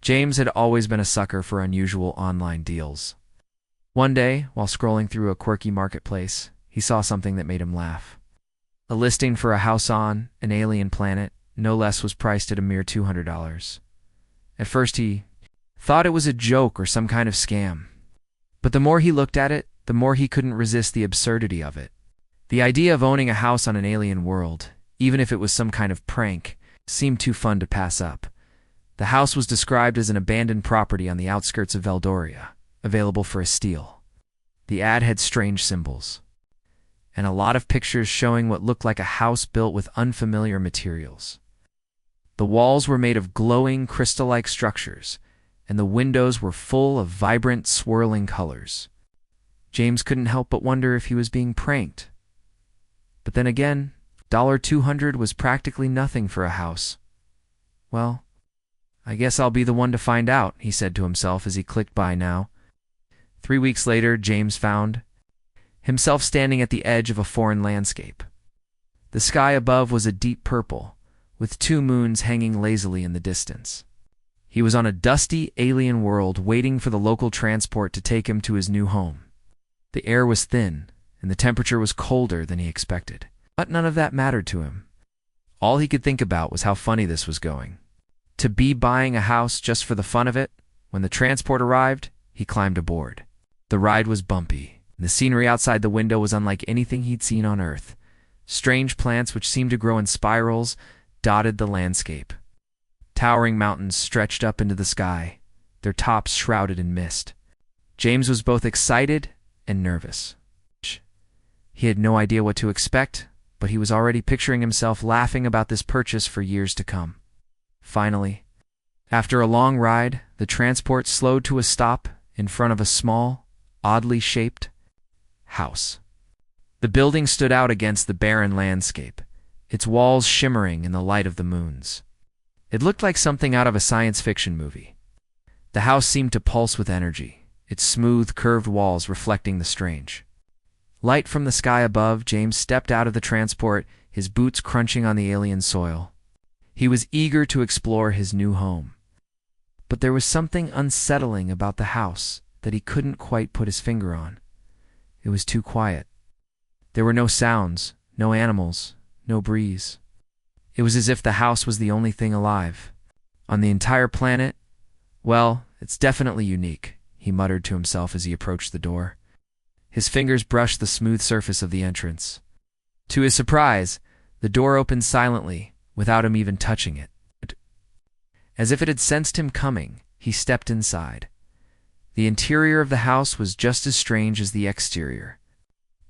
James had always been a sucker for unusual online deals. One day, while scrolling through a quirky marketplace, he saw something that made him laugh. A listing for a house on an alien planet, no less, was priced at a mere $200. At first he thought it was a joke or some kind of scam. But the more he looked at it, the more he couldn't resist the absurdity of it. The idea of owning a house on an alien world, even if it was some kind of prank, seemed too fun to pass up. The house was described as an abandoned property on the outskirts of Valdoria, available for a steal. The ad had strange symbols, and a lot of pictures showing what looked like a house built with unfamiliar materials. The walls were made of glowing, crystal-like structures, and the windows were full of vibrant, swirling colors. James couldn't help but wonder if he was being pranked. But then again, $200 was practically nothing for a house. Well, I guess I'll be the one to find out, he said to himself as he clicked buy now. 3 weeks later, James found himself standing at the edge of a foreign landscape. The sky above was a deep purple, with 2 moons hanging lazily in the distance. He was on a dusty alien world waiting for the local transport to take him to his new home. The air was thin, and the temperature was colder than he expected. But none of that mattered to him. All he could think about was how funny this was going. To be buying a house just for the fun of it. When the transport arrived, he climbed aboard. The ride was bumpy, and the scenery outside the window was unlike anything he'd seen on Earth. Strange plants which seemed to grow in spirals dotted the landscape. Towering mountains stretched up into the sky, their tops shrouded in mist. James was both excited and nervous. He had no idea what to expect, but he was already picturing himself laughing about this purchase for years to come. Finally, after a long ride, the transport slowed to a stop in front of a small, oddly shaped house. The building stood out against the barren landscape, its walls shimmering in the light of the moons. It looked like something out of a science fiction movie. The house seemed to pulse with energy, its smooth, curved walls reflecting the strange light from the sky above. James stepped out of the transport, his boots crunching on the alien soil. He was eager to explore his new home. But there was something unsettling about the house that he couldn't quite put his finger on. It was too quiet. There were no sounds, no animals, no breeze. It was as if the house was the only thing alive on the entire planet. Well, it's definitely unique, he muttered to himself as he approached the door. His fingers brushed the smooth surface of the entrance. To his surprise, the door opened silently, without him even touching it. As if it had sensed him coming, he stepped inside. The interior of the house was just as strange as the exterior.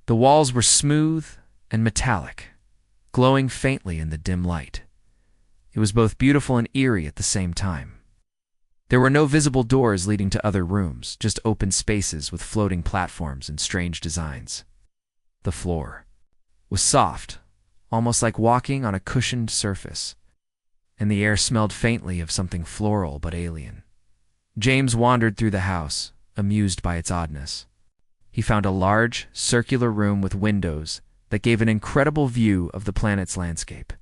The walls were smooth and metallic, glowing faintly in the dim light. It was both beautiful and eerie at the same time. There were no visible doors leading to other rooms, just open spaces with floating platforms and strange designs. The floor was soft, almost like walking on a cushioned surface, and the air smelled faintly of something floral but alien. James wandered through the house, amused by its oddness. He found a large, circular room with windows that gave an incredible view of the planet's landscape.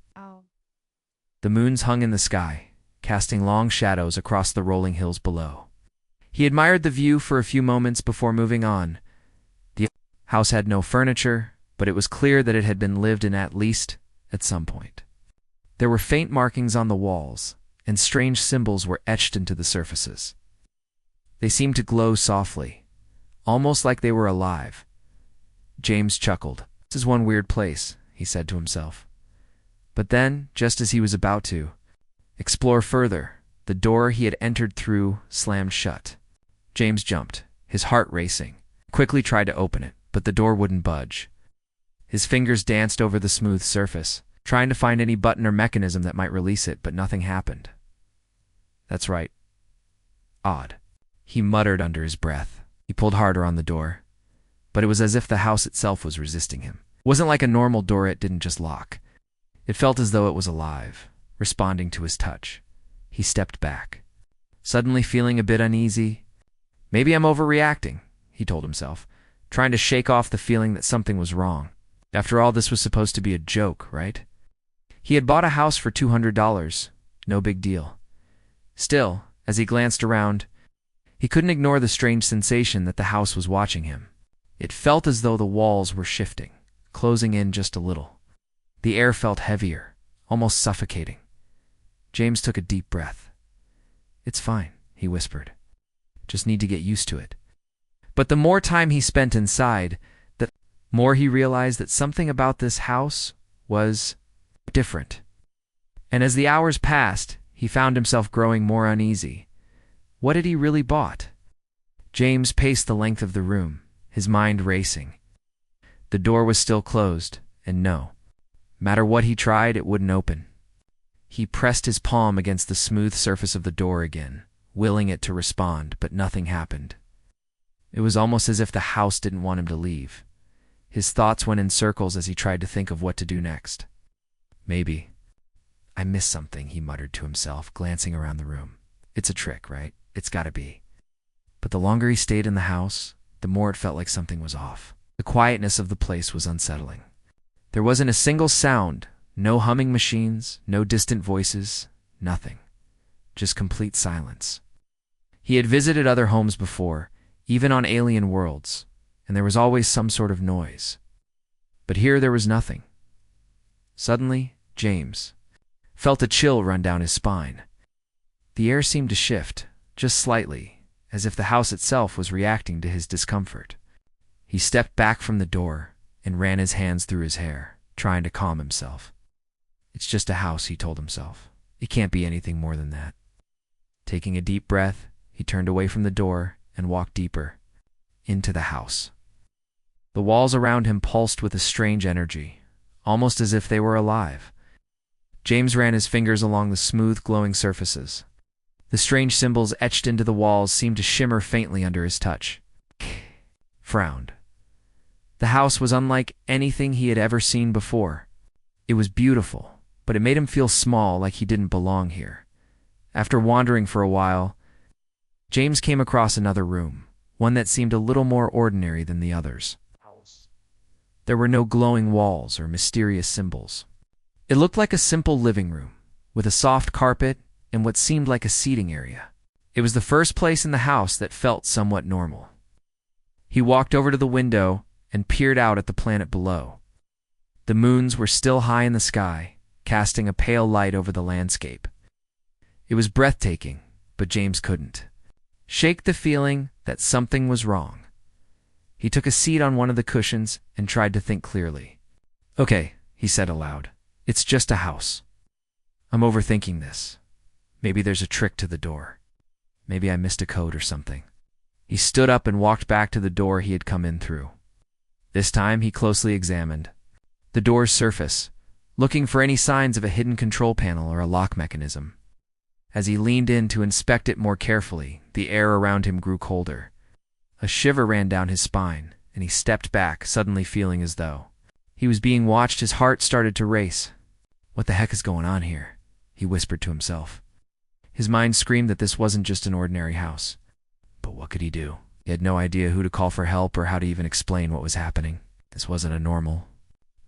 The moons hung in the sky, casting long shadows across the rolling hills below. He admired the view for a few moments before moving on. The house had no furniture, but it was clear that it had been lived in at least at some point. There were faint markings on the walls, and strange symbols were etched into the surfaces. They seemed to glow softly, almost like they were alive. James chuckled. "This is one weird place," he said to himself. But then, just as he was about to explore further, the door he had entered through slammed shut. James jumped, his heart racing, quickly tried to open it, but the door wouldn't budge. His fingers danced over the smooth surface, trying to find any button or mechanism that might release it, but nothing happened. "That's right. Odd," he muttered under his breath. He pulled harder on the door, but it was as if the house itself was resisting him. It wasn't like a normal door, it didn't just lock. It felt as though it was alive, responding to his touch. He stepped back, suddenly feeling a bit uneasy. "Maybe I'm overreacting," he told himself, trying to shake off the feeling that something was wrong. After all, this was supposed to be a joke, right? He had bought a house for $200, no big deal. Still, As he glanced around, he couldn't ignore the strange sensation that the house was watching him. It felt as though the walls were shifting, closing in just a little. The air felt heavier, almost suffocating. James took a deep breath. "It's fine," he whispered. "Just need to get used to it." But the more time he spent inside, the more he realized that something about this house was different. And as the hours passed, he found himself growing more uneasy. What had he really bought? James paced the length of the room, his mind racing. The door was still closed, and no matter what he tried, it wouldn't open. He pressed his palm against the smooth surface of the door again, willing it to respond, but nothing happened. It was almost as if the house didn't want him to leave. His thoughts went in circles as he tried to think of what to do next. "Maybe I missed something," he muttered to himself, glancing around the room. "It's a trick, right? It's gotta be." But the longer he stayed in the house, the more it felt like something was off. The quietness of the place was unsettling. There wasn't a single sound, no humming machines, no distant voices, nothing. Just complete silence. He had visited other homes before, even on alien worlds, and there was always some sort of noise. But here there was nothing. Suddenly, James felt a chill run down his spine. The air seemed to shift, just slightly, as if the house itself was reacting to his discomfort. He stepped back from the door and ran his hands through his hair, trying to calm himself. "It's just a house," he told himself. "It can't be anything more than that." Taking a deep breath, he turned away from the door and walked deeper into the house. The walls around him pulsed with a strange energy, almost as if they were alive. James ran his fingers along the smooth, glowing surfaces. The strange symbols etched into the walls seemed to shimmer faintly under his touch. Frowned. The house was unlike anything he had ever seen before. It was beautiful, but it made him feel small, like he didn't belong here. After wandering for a while, James came across another room, one that seemed a little more ordinary than the others. There were no glowing walls or mysterious symbols. It looked like a simple living room, with a soft carpet and what seemed like a seating area. It was the first place in the house that felt somewhat normal. He walked over to the window and peered out at the planet below. The moons were still high in the sky, casting a pale light over the landscape. It was breathtaking, but James couldn't shake the feeling that something was wrong. He took a seat on one of the cushions and tried to think clearly. "Okay," he said aloud. "It's just a house. I'm overthinking this. Maybe there's a trick to the door. Maybe I missed a code or something." He stood up and walked back to the door he had come in through. This time he closely examined the door's surface, looking for any signs of a hidden control panel or a lock mechanism. As he leaned in to inspect it more carefully, the air around him grew colder. A shiver ran down his spine, and he stepped back, suddenly feeling as though he was being watched. His heart started to race. "What the heck is going on here?" he whispered to himself. His mind screamed that this wasn't just an ordinary house. But what could he do? He had no idea who to call for help or how to even explain what was happening. This wasn't a normal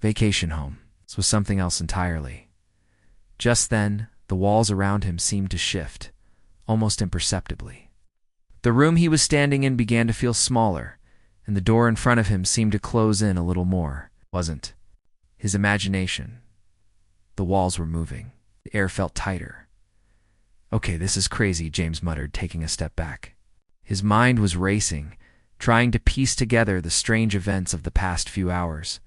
vacation home. This was something else entirely. Just then, the walls around him seemed to shift, almost imperceptibly. The room he was standing in began to feel smaller, and the door in front of him seemed to close in a little more. It wasn't his imagination. The walls were moving. The air felt tighter. "Okay, this is crazy," James muttered, taking a step back. His mind was racing, trying to piece together the strange events of the past few hours.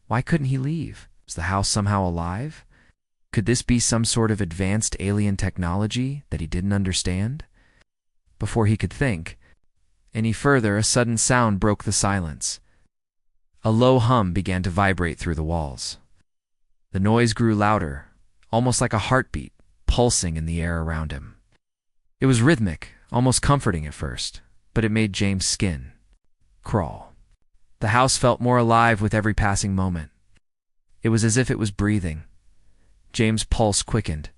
Why couldn't he leave? Was the house somehow alive? Could this be some sort of advanced alien technology that he didn't understand? Before he could think any further, a sudden sound broke the silence. A low hum began to vibrate through the walls. The noise grew louder, almost like a heartbeat, pulsing in the air around him. It was rhythmic, almost comforting at first, but it made James' skin crawl. The house felt more alive with every passing moment. It was as if it was breathing. James' pulse quickened.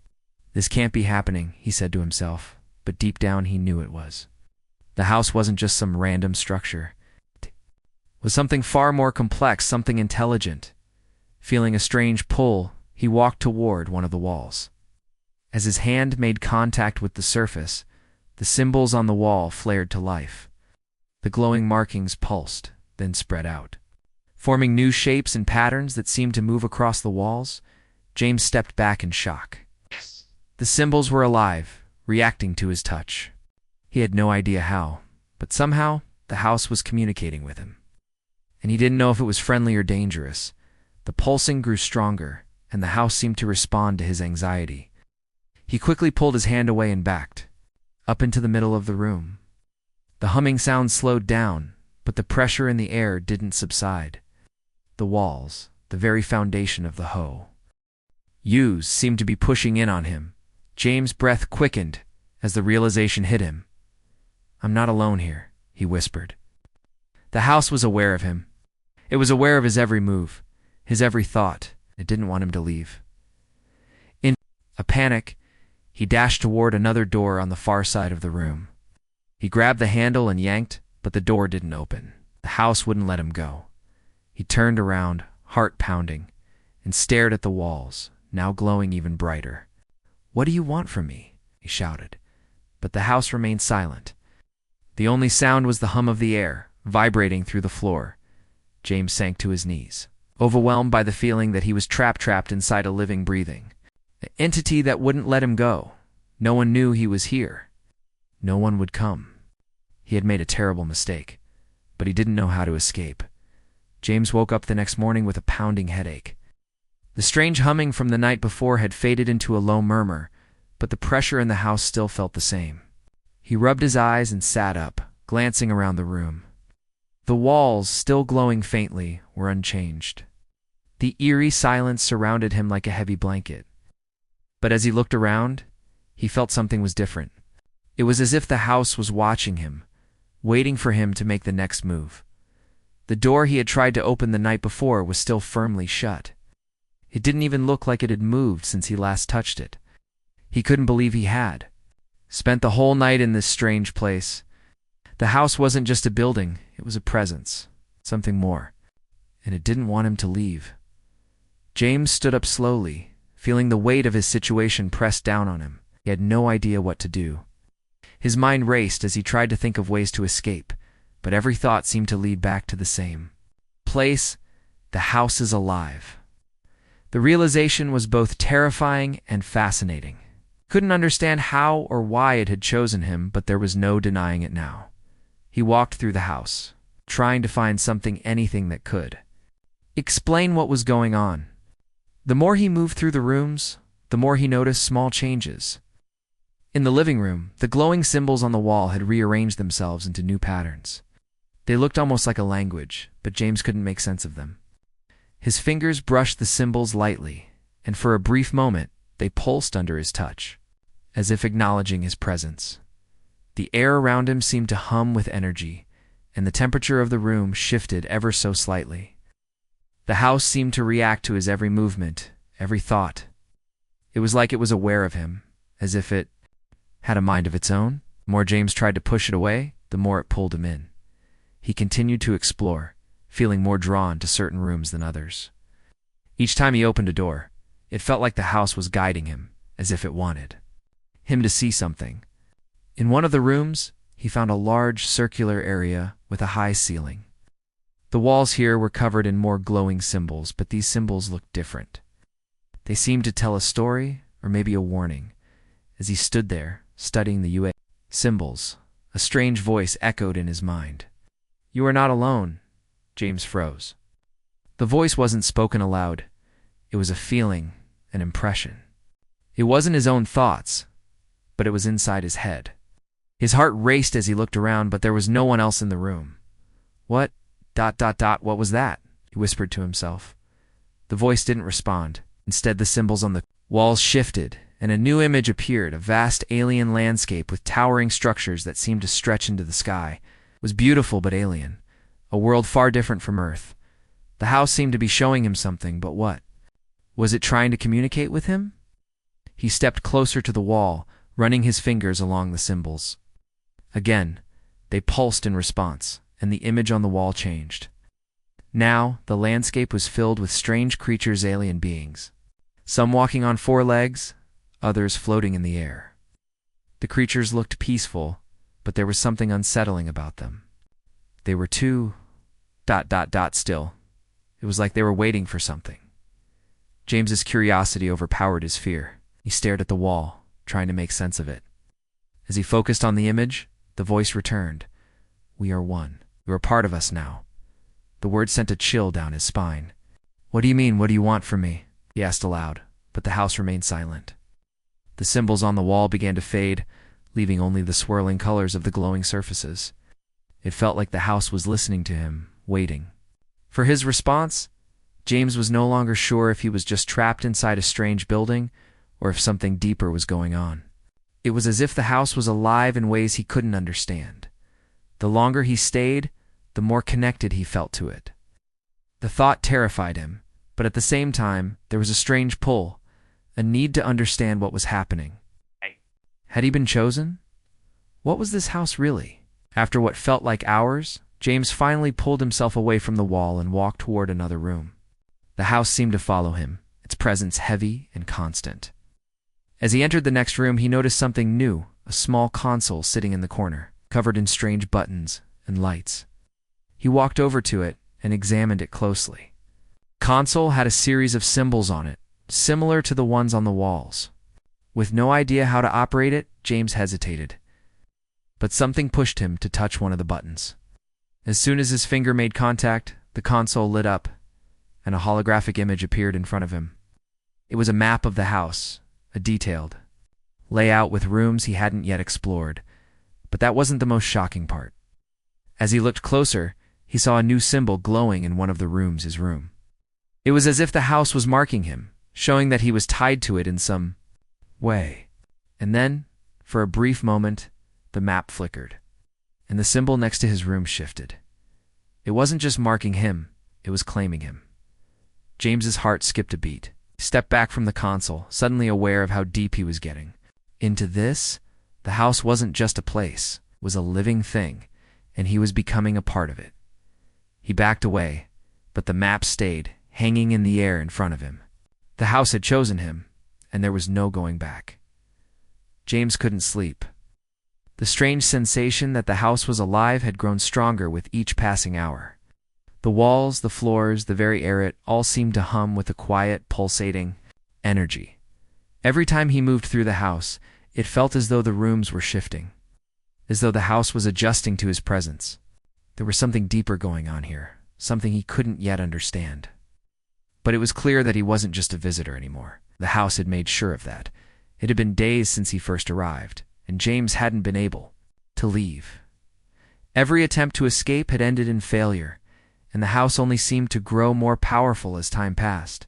"This can't be happening," he said to himself, but deep down he knew it was. The house wasn't just some random structure. It was something far more complex, something intelligent. Feeling a strange pull, he walked toward one of the walls. As his hand made contact with the surface, The symbols on the wall flared to life. The glowing markings pulsed, then spread out, forming new shapes and patterns that seemed to move across the walls. James stepped back in shock. The symbols were alive, reacting to his touch. He had no idea how, but somehow the house was communicating with him. And he didn't know if it was friendly or dangerous. The pulsing grew stronger, and the house seemed to respond to his anxiety. He quickly pulled his hand away and backed, up into the middle of the room. The humming sound slowed down, but the pressure in the air didn't subside. The walls, the very foundation of the HFY, seemed to be pushing in on him. James' breath quickened as the realization hit him. "I'm not alone here," he whispered. The house was aware of him. It was aware of his every move, his every thought. It didn't want him to leave. In a panic, he dashed toward another door on the far side of the room. He grabbed the handle and yanked, but the door didn't open. The house wouldn't let him go. He turned around, heart pounding, and stared at the walls, now glowing even brighter. "What do you want from me?" he shouted. But the house remained silent. The only sound was the hum of the air, vibrating through the floor. James sank to his knees, overwhelmed by the feeling that he was trapped inside a living, breathing an entity that wouldn't let him go. No one knew he was here. No one would come. He had made a terrible mistake, but he didn't know how to escape. James woke up the next morning with a pounding headache. The strange humming from the night before had faded into a low murmur, but the pressure in the house still felt the same. He rubbed his eyes and sat up, glancing around the room. The walls, still glowing faintly, were unchanged. The eerie silence surrounded him like a heavy blanket. But as he looked around, he felt something was different. It was as if the house was watching him, waiting for him to make the next move. The door he had tried to open the night before was still firmly shut. It didn't even look like it had moved since he last touched it. He couldn't believe he had spent the whole night in this strange place. The house wasn't just a building, it was a presence, something more, and it didn't want him to leave. James stood up slowly, feeling the weight of his situation pressed down on him. He had no idea what to do. His mind raced as he tried to think of ways to escape, but every thought seemed to lead back to the same place. The house is alive. The realization was both terrifying and fascinating. Couldn't understand how or why it had chosen him, but there was no denying it now. He walked through the house, trying to find anything that could explain what was going on. The more he moved through the rooms, the more he noticed small changes. In the living room, the glowing symbols on the wall had rearranged themselves into new patterns. They looked almost like a language, but James couldn't make sense of them. His fingers brushed the symbols lightly, and for a brief moment, they pulsed under his touch, as if acknowledging his presence. The air around him seemed to hum with energy, and the temperature of the room shifted ever so slightly. The house seemed to react to his every movement, every thought. It was like it was aware of him, as if it had a mind of its own. The more James tried to push it away, the more it pulled him in. He continued to explore, feeling more drawn to certain rooms than others. Each time he opened a door, it felt like the house was guiding him, as if it wanted him to see something. In one of the rooms, he found a large circular area with a high ceiling. The walls here were covered in more glowing symbols, but these symbols looked different. They seemed to tell a story, or maybe a warning. As he stood there, studying the UA symbols, a strange voice echoed in his mind. "You are not alone." James froze. The voice wasn't spoken aloud. It was a feeling, an impression. It wasn't his own thoughts, but it was inside his head. His heart raced as he looked around, but there was no one else in the room. What was that?" he whispered to himself. The voice didn't respond. Instead, the symbols on the walls shifted, and a new image appeared, a vast alien landscape with towering structures that seemed to stretch into the sky. It was beautiful but alien, a world far different from Earth. The house seemed to be showing him something, but what? Was it trying to communicate with him? He stepped closer to the wall, running his fingers along the symbols. Again, they pulsed in response, and the image on the wall changed. Now, the landscape was filled with strange creatures, alien beings. Some walking on 4 legs, others floating in the air. The creatures looked peaceful, but there was something unsettling about them. They were too... still. It was like they were waiting for something. James's curiosity overpowered his fear. He stared at the wall, trying to make sense of it. As he focused on the image, the voice returned. "We are one. You are part of us now." The word sent a chill down his spine. "What do you mean? What do you want from me?" he asked aloud, but the house remained silent. The symbols on the wall began to fade, leaving only the swirling colors of the glowing surfaces. It felt like the house was listening to him, waiting. For his response, James was no longer sure if he was just trapped inside a strange building or if something deeper was going on. It was as if the house was alive in ways he couldn't understand. The longer he stayed, the more connected he felt to it. The thought terrified him, but at the same time, there was a strange pull, a need to understand what was happening. Had he been chosen? What was this house really? After what felt like hours, James finally pulled himself away from the wall and walked toward another room. The house seemed to follow him, its presence heavy and constant. As he entered the next room, he noticed something new, a small console sitting in the corner, covered in strange buttons and lights. He walked over to it and examined it closely. The console had a series of symbols on it, similar to the ones on the walls. With no idea how to operate it, James hesitated. But something pushed him to touch one of the buttons. As soon as his finger made contact, the console lit up, and a holographic image appeared in front of him. It was a map of the house, a detailed layout with rooms he hadn't yet explored. But that wasn't the most shocking part. As he looked closer, he saw a new symbol glowing in one of the rooms, his room. It was as if the house was marking him, showing that he was tied to it in some way. And then, for a brief moment, the map flickered, and the symbol next to his room shifted. It wasn't just marking him, it was claiming him. James's heart skipped a beat. He stepped back from the console, suddenly aware of how deep he was getting. Into this, the house wasn't just a place, it was a living thing, and he was becoming a part of it. He backed away, but the map stayed, hanging in the air in front of him. The house had chosen him, and there was no going back. James couldn't sleep. The strange sensation that the house was alive had grown stronger with each passing hour. The walls, the floors, the very air, it all seemed to hum with a quiet, pulsating energy. Every time he moved through the house, it felt as though the rooms were shifting, as though the house was adjusting to his presence. There was something deeper going on here, something he couldn't yet understand. But it was clear that he wasn't just a visitor anymore. The house had made sure of that. It had been days since he first arrived, and James hadn't been able to leave. Every attempt to escape had ended in failure, and the house only seemed to grow more powerful as time passed.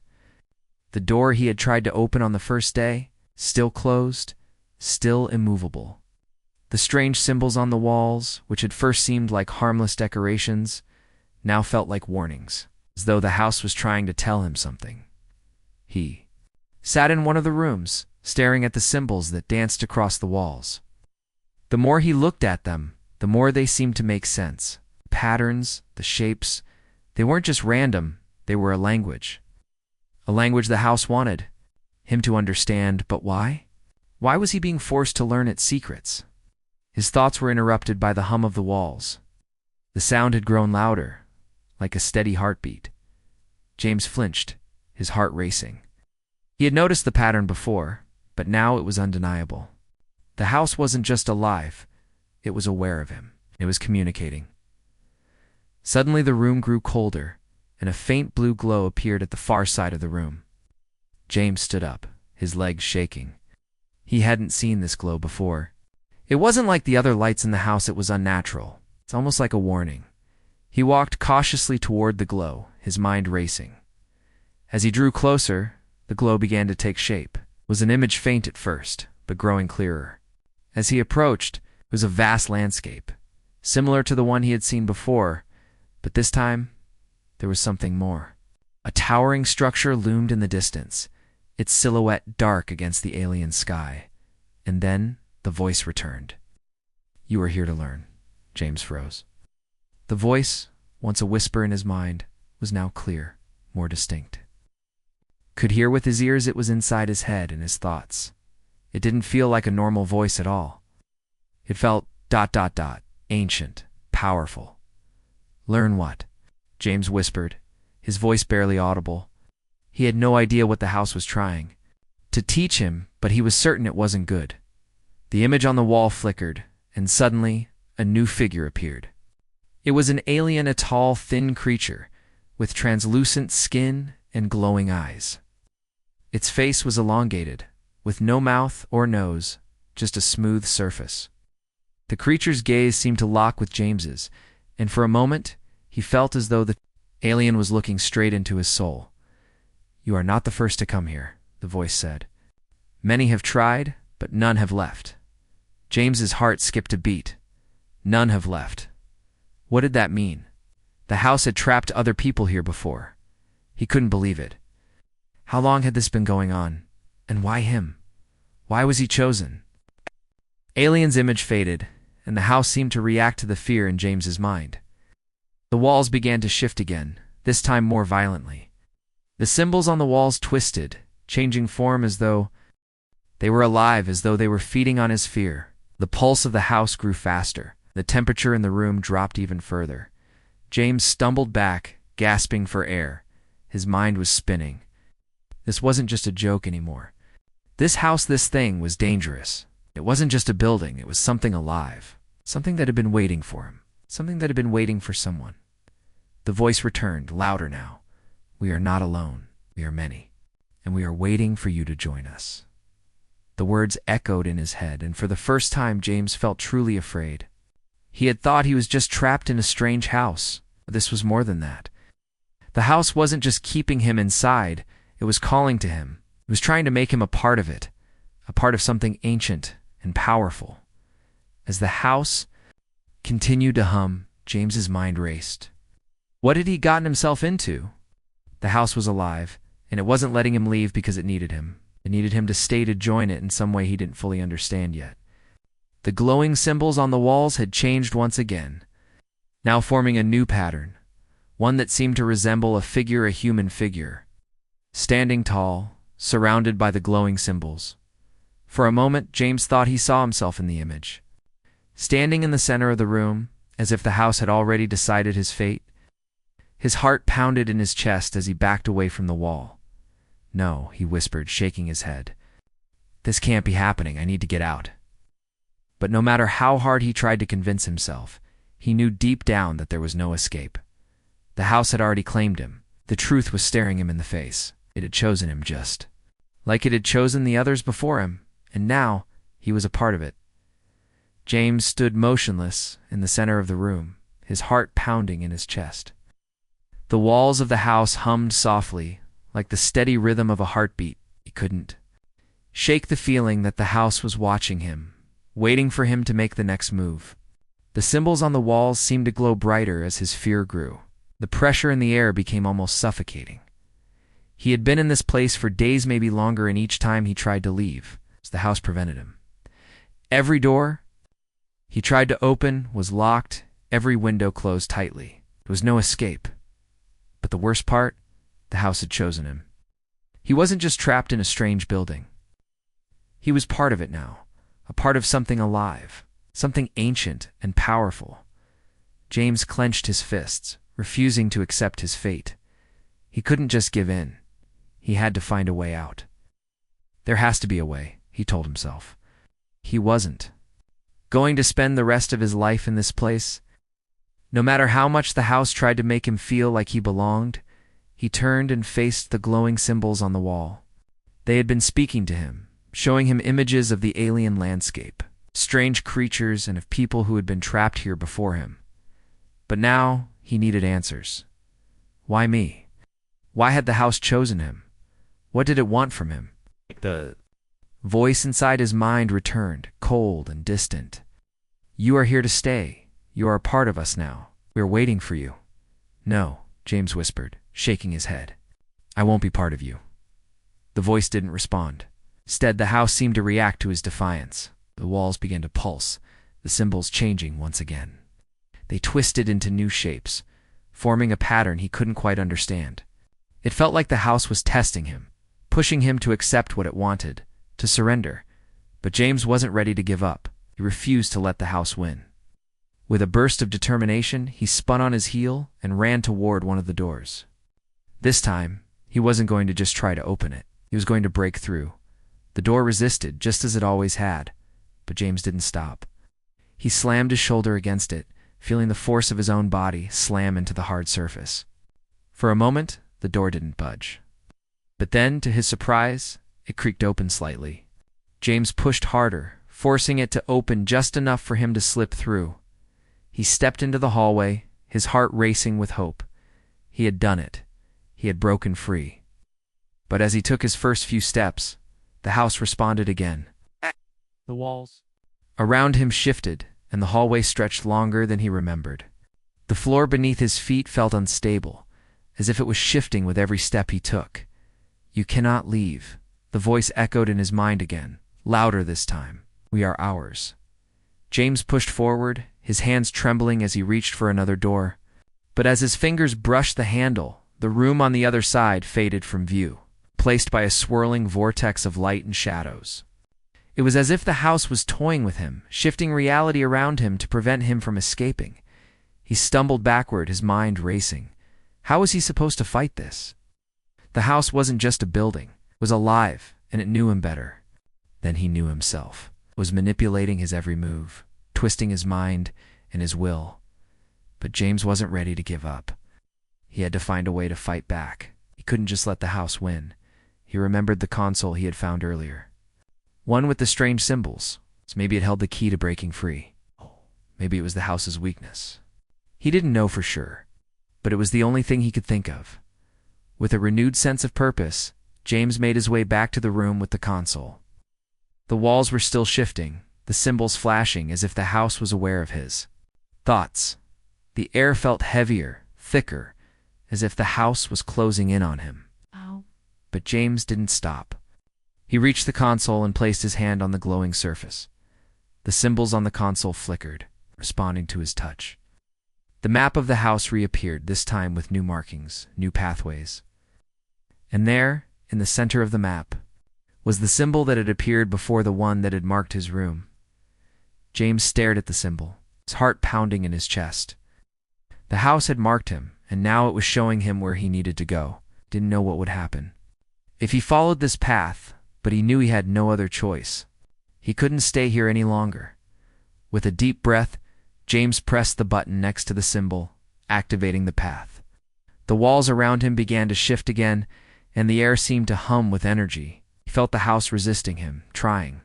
The door he had tried to open on the first day, still closed, still immovable. The strange symbols on the walls, which had first seemed like harmless decorations, now felt like warnings, as though the house was trying to tell him something. He sat in one of the rooms, staring at the symbols that danced across the walls. The more he looked at them, the more they seemed to make sense. The patterns, the shapes, they weren't just random, they were a language. A language the house wanted him to understand, but why? Why was he being forced to learn its secrets? His thoughts were interrupted by the hum of the walls. The sound had grown louder, like a steady heartbeat. James flinched, his heart racing. He had noticed the pattern before, but now it was undeniable. The house wasn't just alive, it was aware of him. It was communicating. Suddenly the room grew colder, and a faint blue glow appeared at the far side of the room. James stood up, his legs shaking. He hadn't seen this glow before. It wasn't like the other lights in the house, it was unnatural. It's almost like a warning. He walked cautiously toward the glow, his mind racing. As he drew closer, the glow began to take shape. It was an image faint at first, but growing clearer. As he approached, it was a vast landscape, similar to the one he had seen before, but this time, there was something more. A towering structure loomed in the distance, its silhouette dark against the alien sky. And then, the voice returned. "You are here to learn." James froze. The voice, once a whisper in his mind, was now clear, more distinct. Could hear with his ears, it was inside his head and his thoughts. It didn't feel like a normal voice at all. It felt ... ancient, powerful. Learn what? James whispered, his voice barely audible. He had no idea what the house was trying to teach him, but he was certain it wasn't good. The image on the wall flickered, and suddenly a new figure appeared. It was an alien, a tall, thin creature with translucent skin and glowing eyes. Its face was elongated, with no mouth or nose, just a smooth surface. The creature's gaze seemed to lock with James's, and for a moment he felt as though the alien was looking straight into his soul. "You are not the first to come here," the voice said. "Many have tried, but none have left." James's heart skipped a beat. None have left. What did that mean? The house had trapped other people here before. He couldn't believe it. How long had this been going on? And why him? Why was he chosen? Alien's image faded, and the house seemed to react to the fear in James's mind. The walls began to shift again, this time more violently. The symbols on the walls twisted, changing form as though they were alive, as though they were feeding on his fear. The pulse of the house grew faster. The temperature in the room dropped even further. James stumbled back, gasping for air. His mind was spinning. This wasn't just a joke anymore. This house, this thing, was dangerous. It wasn't just a building, it was something alive. Something that had been waiting for him. Something that had been waiting for someone. The voice returned, louder now. "We are not alone. We are many. And we are waiting for you to join us." The words echoed in his head, and for the first time James felt truly afraid. He had thought he was just trapped in a strange house, but this was more than that. The house wasn't just keeping him inside, it was calling to him. It was trying to make him a part of it, a part of something ancient and powerful. As the house continued to hum, James's mind raced. What had he gotten himself into? The house was alive, and it wasn't letting him leave because it needed him. It needed him to stay to join it in some way he didn't fully understand yet. The glowing symbols on the walls had changed once again, now forming a new pattern, one that seemed to resemble a figure, a human figure, standing tall, surrounded by the glowing symbols. For a moment, James thought he saw himself in the image. Standing in the center of the room, as if the house had already decided his fate. His heart pounded in his chest as he backed away from the wall. "No," he whispered, shaking his head. "This can't be happening. I need to get out." But no matter how hard he tried to convince himself, he knew deep down that there was no escape. The house had already claimed him. The truth was staring him in the face. It had chosen him just like it had chosen the others before him, and now he was a part of it. James stood motionless in the center of the room, his heart pounding in his chest. The walls of the house hummed softly, like the steady rhythm of a heartbeat. He couldn't shake the feeling that the house was watching him, waiting for him to make the next move. The symbols on the walls seemed to glow brighter as his fear grew. The pressure in the air became almost suffocating. He had been in this place for days, maybe longer, and each time he tried to leave, the house prevented him. Every door he tried to open was locked, every window closed tightly. There was no escape. But the worst part, the house had chosen him. He wasn't just trapped in a strange building. He was part of it now, a part of something alive, something ancient and powerful. James clenched his fists, refusing to accept his fate. He couldn't just give in. He had to find a way out. There has to be a way, he told himself. He wasn't going to spend the rest of his life in this place. No matter how much the house tried to make him feel like he belonged, he turned and faced the glowing symbols on the wall. They had been speaking to him, showing him images of the alien landscape, strange creatures, and of people who had been trapped here before him. But now he needed answers. Why me? Why had the house chosen him? What did it want from him? The voice inside his mind returned, cold and distant. "You are here to stay. You are a part of us now. We are waiting for you." "No," James whispered, shaking his head. "I won't be part of you." The voice didn't respond. Instead, the house seemed to react to his defiance. The walls began to pulse, the symbols changing once again. They twisted into new shapes, forming a pattern he couldn't quite understand. It felt like the house was testing him, pushing him to accept what it wanted, to surrender. But James wasn't ready to give up. He refused to let the house win. With a burst of determination, he spun on his heel and ran toward one of the doors. This time, he wasn't going to just try to open it. He was going to break through. The door resisted, just as it always had, but James didn't stop. He slammed his shoulder against it, feeling the force of his own body slam into the hard surface. For a moment, the door didn't budge. But then, to his surprise, it creaked open slightly. James pushed harder, forcing it to open just enough for him to slip through. He stepped into the hallway, his heart racing with hope. He had done it. He had broken free. But as he took his first few steps, the house responded again. The walls around him shifted, and the hallway stretched longer than he remembered. The floor beneath his feet felt unstable, as if it was shifting with every step he took. "You cannot leave," the voice echoed in his mind again, louder this time. "We are ours." James pushed forward, his hands trembling as he reached for another door. But as his fingers brushed the handle, the room on the other side faded from view, placed by a swirling vortex of light and shadows. It was as if the house was toying with him, shifting reality around him to prevent him from escaping. He stumbled backward, his mind racing. How was he supposed to fight this? The house wasn't just a building. It was alive, and it knew him better than he knew himself. It was manipulating his every move, twisting his mind and his will. But James wasn't ready to give up. He had to find a way to fight back. He couldn't just let the house win. He remembered the console he had found earlier. One with the strange symbols. So maybe it held the key to breaking free. Maybe it was the house's weakness. He didn't know for sure, but it was the only thing he could think of. With a renewed sense of purpose, James made his way back to the room with the console. The walls were still shifting, the symbols flashing as if the house was aware of his thoughts. The air felt heavier, thicker, as if the house was closing in on him. Ow. But James didn't stop. He reached the console and placed his hand on the glowing surface. The symbols on the console flickered, responding to his touch. The map of the house reappeared, this time with new markings, new pathways. And there, in the center of the map, was the symbol that had appeared before the one that had marked his room. James stared at the symbol, his heart pounding in his chest. The house had marked him, and now it was showing him where he needed to go. Didn't know what would happen. If he followed this path, but he knew he had no other choice. He couldn't stay here any longer. With a deep breath, James pressed the button next to the symbol, activating the path. The walls around him began to shift again, and the air seemed to hum with energy. He felt the house resisting him, trying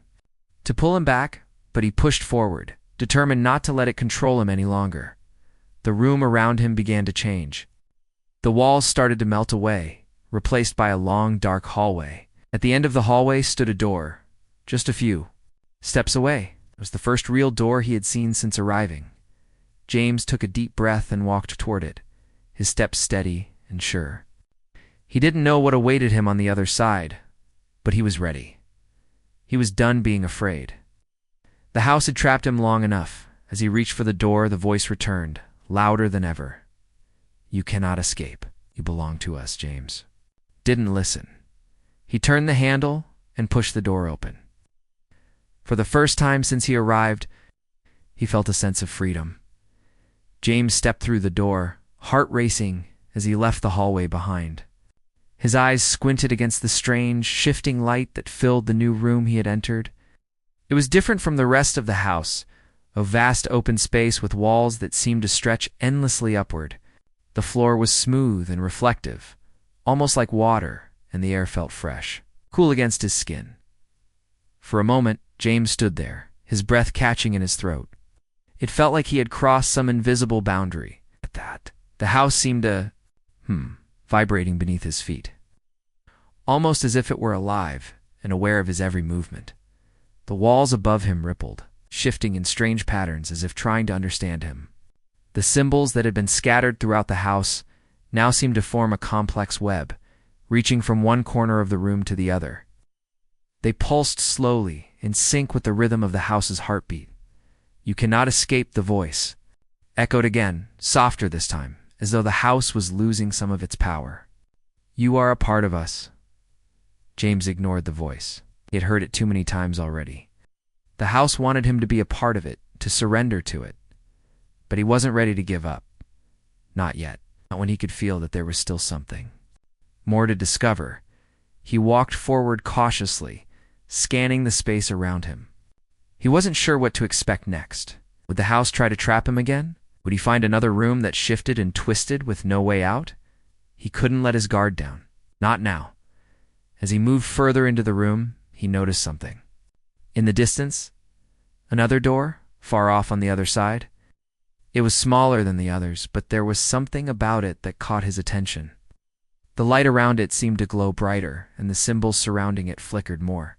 to pull him back, but he pushed forward, determined not to let it control him any longer. The room around him began to change. The walls started to melt away, replaced by a long, dark hallway. At the end of the hallway stood a door, just a few steps away. It was the first real door he had seen since arriving. James took a deep breath and walked toward it, his steps steady and sure. He didn't know what awaited him on the other side, but he was ready. He was done being afraid. The house had trapped him long enough. As he reached for the door, the voice returned, louder than ever. "You cannot escape. You belong to us, James." Didn't listen. He turned the handle and pushed the door open. For the first time since he arrived, he felt a sense of freedom. James stepped through the door, heart racing as he left the hallway behind. His eyes squinted against the strange, shifting light that filled the new room he had entered. It was different from the rest of the house, a vast open space with walls that seemed to stretch endlessly upward. The floor was smooth and reflective, almost like water, and the air felt fresh, cool against his skin. For a moment, James stood there, his breath catching in his throat. It felt like he had crossed some invisible boundary. At that, the house seemed to, vibrating beneath his feet, almost as if it were alive and aware of his every movement. The walls above him rippled, shifting in strange patterns as if trying to understand him. The symbols that had been scattered throughout the house now seemed to form a complex web, reaching from one corner of the room to the other. They pulsed slowly, in sync with the rhythm of the house's heartbeat. "You cannot escape," the voice echoed again, softer this time, as though the house was losing some of its power. "You are a part of us." James ignored the voice. He had heard it too many times already. The house wanted him to be a part of it, to surrender to it. But he wasn't ready to give up. Not yet. Not when he could feel that there was still something more to discover. He walked forward cautiously, scanning the space around him. He wasn't sure what to expect next. Would the house try to trap him again? Would he find another room that shifted and twisted with no way out? He couldn't let his guard down. Not now. As he moved further into the room, he noticed something. In the distance, another door, far off on the other side. It was smaller than the others, but there was something about it that caught his attention. The light around it seemed to glow brighter, and the symbols surrounding it flickered more.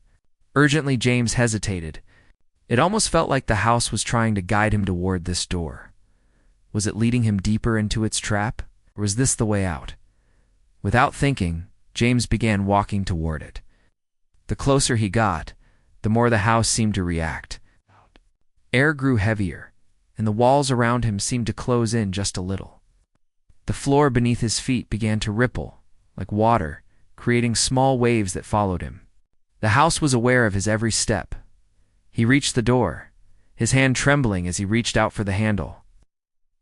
Urgently, James hesitated. It almost felt like the house was trying to guide him toward this door. Was it leading him deeper into its trap, or was this the way out? Without thinking, James began walking toward it. The closer he got, the more the house seemed to react. Air grew heavier, and the walls around him seemed to close in just a little. The floor beneath his feet began to ripple, like water, creating small waves that followed him. The house was aware of his every step. He reached the door, his hand trembling as he reached out for the handle.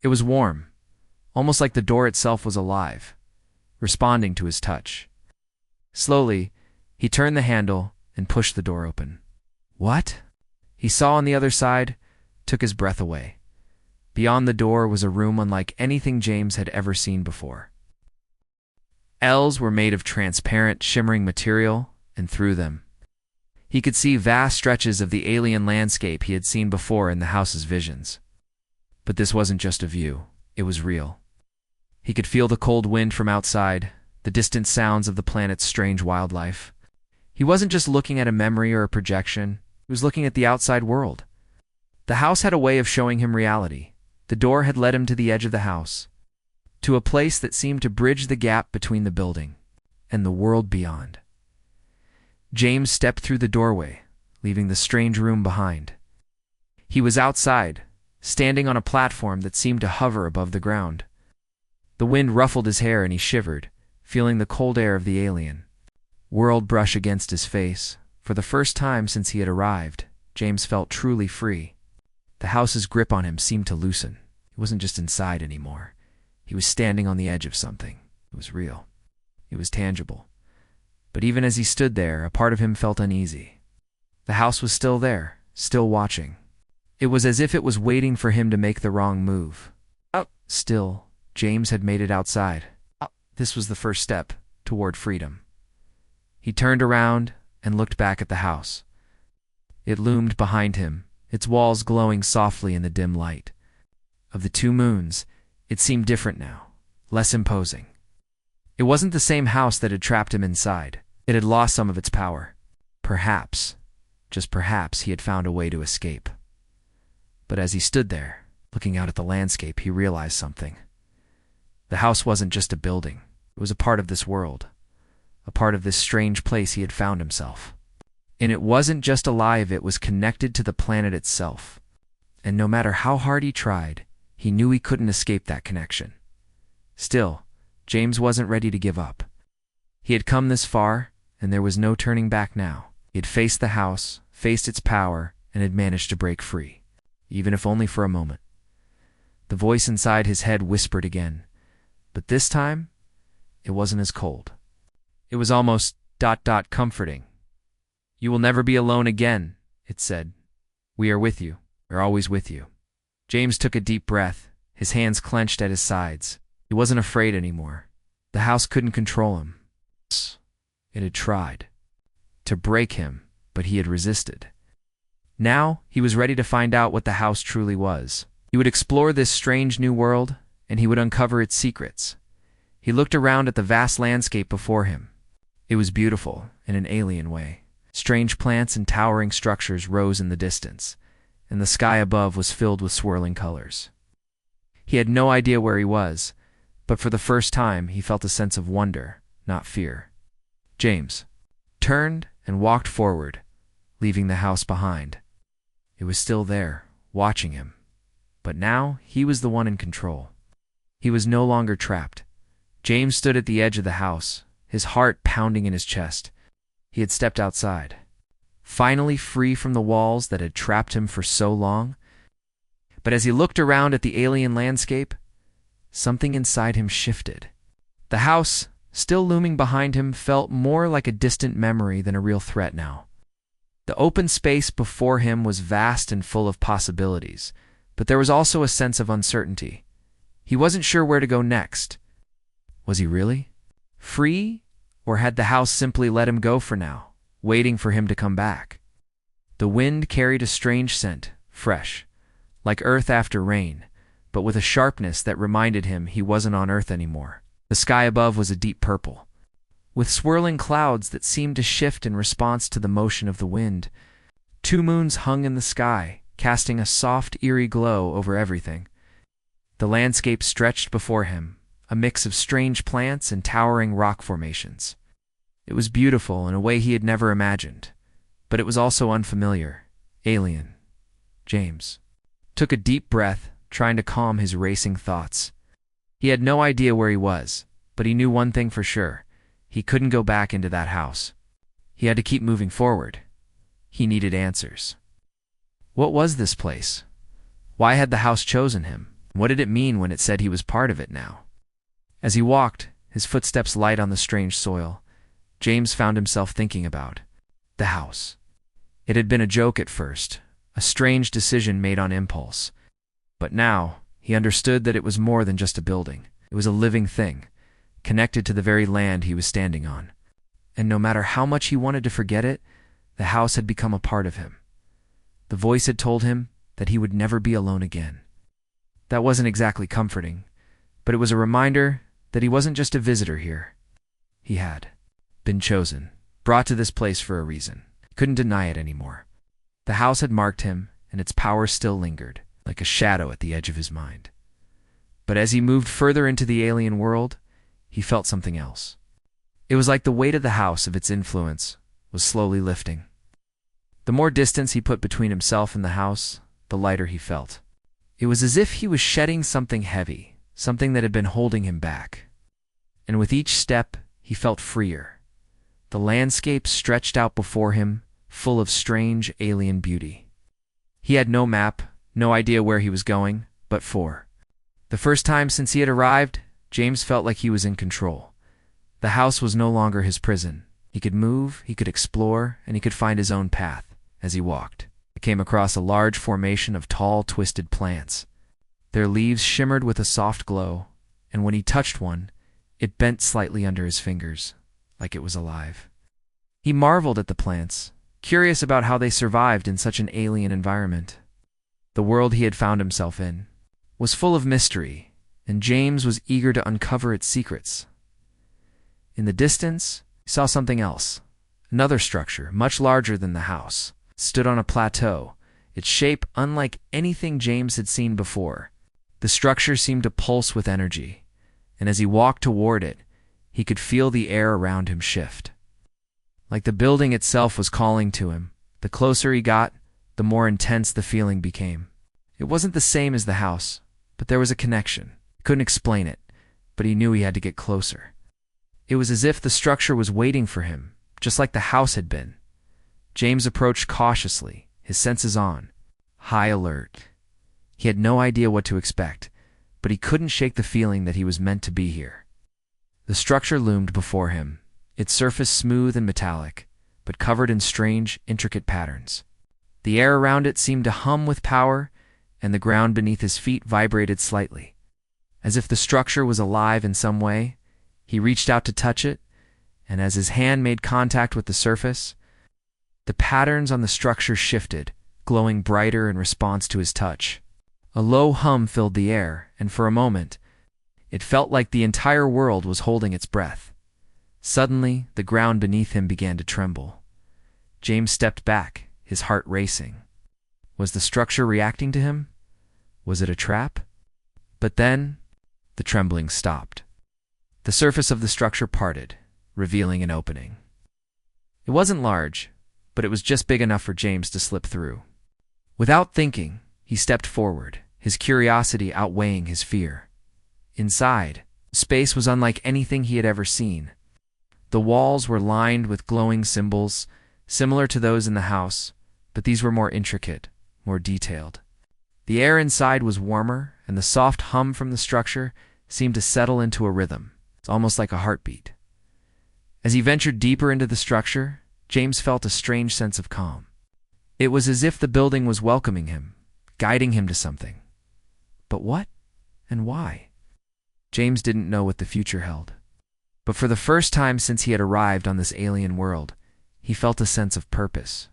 It was warm, almost like the door itself was alive, responding to his touch. Slowly, he turned the handle and pushed the door open. What he saw on the other side took his breath away. Beyond the door was a room unlike anything James had ever seen before. L's were made of transparent, shimmering material, and through them, he could see vast stretches of the alien landscape he had seen before in the house's visions. But this wasn't just a view, it was real. He could feel the cold wind from outside, the distant sounds of the planet's strange wildlife. He wasn't just looking at a memory or a projection, he was looking at the outside world. The house had a way of showing him reality. The door had led him to the edge of the house, to a place that seemed to bridge the gap between the building and the world beyond. James stepped through the doorway, leaving the strange room behind. He was outside, standing on a platform that seemed to hover above the ground. The wind ruffled his hair and he shivered, feeling the cold air of the alien world brush against his face. For the first time since he had arrived, James felt truly free. The house's grip on him seemed to loosen. He wasn't just inside anymore. He was standing on the edge of something. It was real. It was tangible. But even as he stood there, a part of him felt uneasy. The house was still there, still watching. It was as if it was waiting for him to make the wrong move. Still, James had made it outside. This was the first step toward freedom. He turned around and looked back at the house. It loomed behind him, its walls glowing softly in the dim light. Of the two moons, it seemed different now, less imposing. It wasn't the same house that had trapped him inside. It had lost some of its power. Perhaps, just perhaps, he had found a way to escape. But as he stood there, looking out at the landscape, he realized something. The house wasn't just a building. It was a part of this world, a part of this strange place he had found himself. And it wasn't just alive, it was connected to the planet itself. And no matter how hard he tried, he knew he couldn't escape that connection. Still, James wasn't ready to give up. He had come this far, and there was no turning back now. He had faced the house, faced its power, and had managed to break free, even if only for a moment. The voice inside his head whispered again, but this time, it wasn't as cold. It was almost comforting. "You will never be alone again," it said. "We are with you. We're always with you." James took a deep breath, his hands clenched at his sides. He wasn't afraid anymore. The house couldn't control him. It had tried to break him, but he had resisted. Now he was ready to find out what the house truly was. He would explore this strange new world, and he would uncover its secrets. He looked around at the vast landscape before him. It was beautiful in an alien way. Strange plants and towering structures rose in the distance, and the sky above was filled with swirling colors. He had no idea where he was, but for the first time he felt a sense of wonder, not fear. James turned and walked forward, leaving the house behind. It was still there, watching him. But now he was the one in control. He was no longer trapped. James stood at the edge of the house, his heart pounding in his chest. He had stepped outside. finally free from the walls that had trapped him for so long. But as he looked around at the alien landscape, something inside him shifted. The house, still looming behind him, felt more like a distant memory than a real threat now. The open space before him was vast and full of possibilities, but there was also a sense of uncertainty. He wasn't sure where to go next. Was he really free, or had the house simply let him go for now, waiting for him to come back? The wind carried a strange scent, fresh, like earth after rain, but with a sharpness that reminded him he wasn't on Earth anymore. The sky above was a deep purple, with swirling clouds that seemed to shift in response to the motion of the wind. 2 moons hung in the sky, casting a soft, eerie glow over everything. The landscape stretched before him, a mix of strange plants and towering rock formations. It was beautiful in a way he had never imagined, but it was also unfamiliar, alien. James took a deep breath, trying to calm his racing thoughts. He had no idea where he was, but he knew one thing for sure. He couldn't go back into that house. He had to keep moving forward. He needed answers. What was this place? Why had the house chosen him? What did it mean when it said he was part of it now? As he walked, his footsteps light on the strange soil, James found himself thinking about the house. It had been a joke at first, a strange decision made on impulse. But now, he understood that it was more than just a building. It was a living thing, connected to the very land he was standing on. And no matter how much he wanted to forget it, the house had become a part of him. The voice had told him that he would never be alone again. That wasn't exactly comforting, but it was a reminder that he wasn't just a visitor here. He had been chosen, brought to this place for a reason. He couldn't deny it anymore. The house had marked him, and its power still lingered, like a shadow at the edge of his mind. But as he moved further into the alien world, he felt something else. It was like the weight of the house, of its influence, was slowly lifting. The more distance he put between himself and the house, the lighter he felt. It was as if he was shedding something heavy, something that had been holding him back. And with each step, he felt freer. The landscape stretched out before him, full of strange alien beauty. He had no map, no idea where he was going, but for the first time since he had arrived, James felt like he was in control. The house was no longer his prison. He could move, he could explore, and he could find his own path. As he walked, he came across a large formation of tall, twisted plants. Their leaves shimmered with a soft glow, and when he touched one, it bent slightly under his fingers, like it was alive. He marveled at the plants, curious about how they survived in such an alien environment. The world he had found himself in was full of mystery, and James was eager to uncover its secrets. In the distance, he saw something else. Another structure, much larger than the house, stood on a plateau, its shape unlike anything James had seen before. The structure seemed to pulse with energy, and as he walked toward it, he could feel the air around him shift. Like the building itself was calling to him. The closer he got, the more intense the feeling became. It wasn't the same as the house, but there was a connection. He couldn't explain it, but he knew he had to get closer. It was as if the structure was waiting for him, just like the house had been. James approached cautiously, his senses on, high alert. He had no idea what to expect, but he couldn't shake the feeling that he was meant to be here. The structure loomed before him, its surface smooth and metallic, but covered in strange, intricate patterns. The air around it seemed to hum with power, and the ground beneath his feet vibrated slightly. As if the structure was alive in some way, he reached out to touch it, and as his hand made contact with the surface, the patterns on the structure shifted, glowing brighter in response to his touch. A low hum filled the air, and for a moment, it felt like the entire world was holding its breath. Suddenly, the ground beneath him began to tremble. James stepped back, his heart racing. Was the structure reacting to him? Was it a trap? But then, the trembling stopped. The surface of the structure parted, revealing an opening. It wasn't large, but it was just big enough for James to slip through. Without thinking, he stepped forward, his curiosity outweighing his fear. Inside, space was unlike anything he had ever seen. The walls were lined with glowing symbols, similar to those in the house, but these were more intricate, more detailed. The air inside was warmer, and the soft hum from the structure seemed to settle into a rhythm. It's almost like a heartbeat. As he ventured deeper into the structure, James felt a strange sense of calm. It was as if the building was welcoming him, guiding him to something. But what and why? James didn't know what the future held. But for the first time since he had arrived on this alien world, he felt a sense of purpose.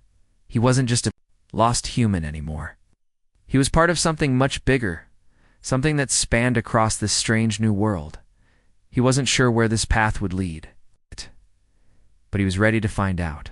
He wasn't just a lost human anymore. He was part of something much bigger, something that spanned across this strange new world. He wasn't sure where this path would lead, but he was ready to find out.